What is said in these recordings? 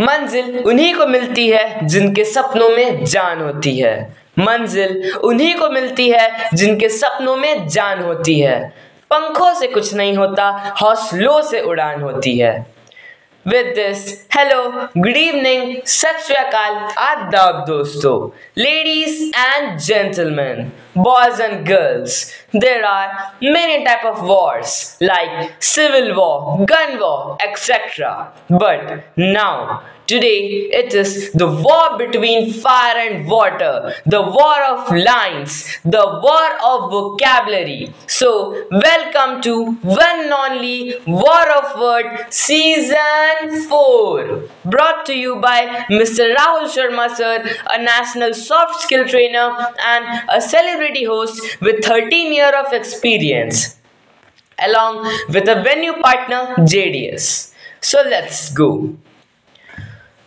मंजिल उन्हीं को मिलती है जिनके सपनों में जान होती है। मंजिल उन्हीं को मिलती है जिनके सपनों में जान होती है। पंखों से कुछ नहीं होता, हौसलों से उड़ान होती है। With this, hello, good evening, सत श्री अकाल, आदाब दोस्तों, ladies and gentlemen, boys and girls. There are many type of wars like civil war, gun war, etc. But now, today it is the war between fire and water, the war of lines, the war of vocabulary. So, welcome to one and only War of Word Season 4, brought to you by Mr. Rahul Sharma sir, a national soft skill trainer and a celebrity host with 13 years of experience, along with a venue partner JDS. So let's go.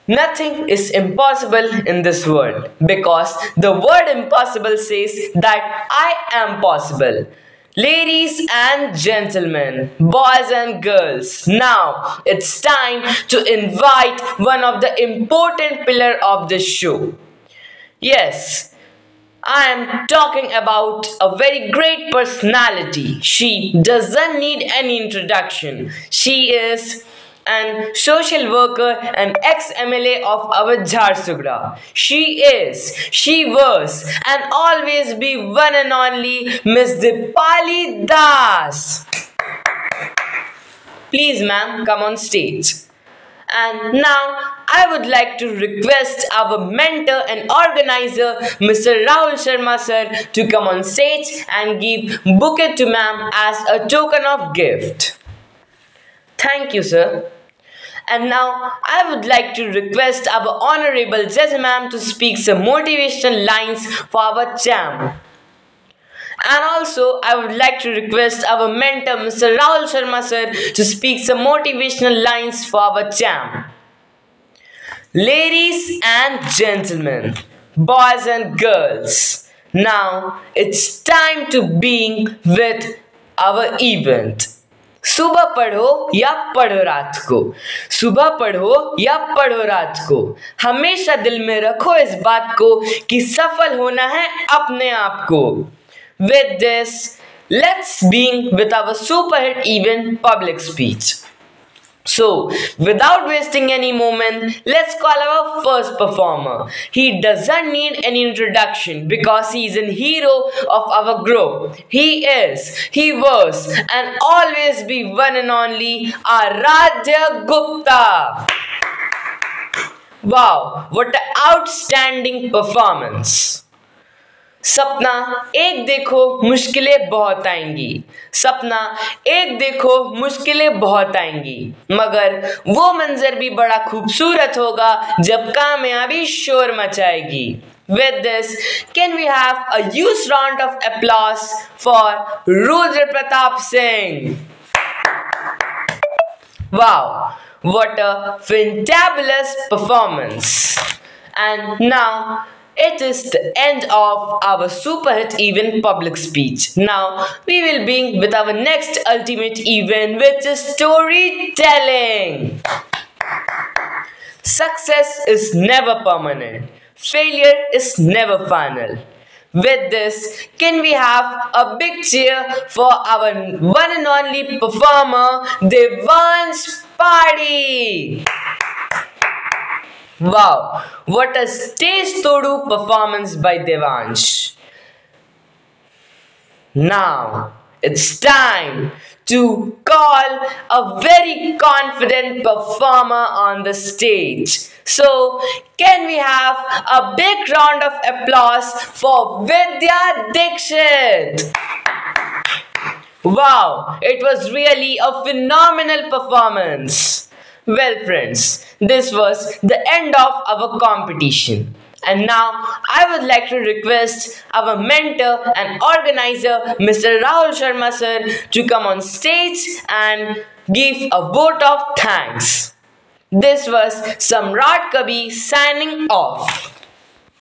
Nothing is impossible in this world because the word impossible says that I am possible. Ladies and gentlemen, boys and girls, now it's time to invite one of the important pillar of this show. Yes, I am talking about a very great personality. She doesn't need any introduction. She is an social worker and ex-MLA of our Jharsuguda. She was, and always be one and only Miss Dipali Das. Please, ma'am, come on stage. And now I would like to request our mentor and organizer, Mr. Rahul Sharma sir, to come on stage and give bouquet to ma'am as a token of gift. Thank you, sir. And now I would like to request our honorable judge ma'am to speak some motivational lines for our champ. And also I would like to request our mentor Mr. Rahul Sharma sir to speak some motivational lines for our champ. Ladies and gentlemen, boys and girls, now it's time to be with our event. सुबह पढ़ो या पढ़ो रात को, सुबह पढ़ो या पढ़ो रात को, हमेशा दिल में रखो इस बात को कि सफल होना है अपने आप को. With this, let's begin with our super hit event public speech. So, without wasting any moment, let's call our first performer. He doesn't need any introduction because he is a hero of our group. He was, and always be one and only Aradhya Gupta. Wow, what an outstanding performance. सपना एक देखो मुश्किलें बहुत आएंगी, सपना एक देखो मुश्किलें बहुत आएंगी, मगर वो मंजर भी बड़ा खूबसूरत होगा जब कामयाबी शोर मचाएगी. With this, can we have a huge round of applause for Rudra Pratap Singh? Wow, what a fantabulous performance. And now it is the end of our super hit event public speech. Now we will begin with our next ultimate event, which is storytelling. Success is never permanent. Failure is never final. With this, can we have a big cheer for our one and only performer, Devansh Padi? Wow, what a stage todu performance by Devansh. Now, it's time to call a very confident performer on the stage. So, can we have a big round of applause for Vidya Dixit? Wow, it was really a phenomenal performance. Well friends, this was the end of our competition. And now I would like to request our mentor and organizer Mr. Rahul Sharma sir to come on stage and give a vote of thanks. This was Samrat Kabi signing off.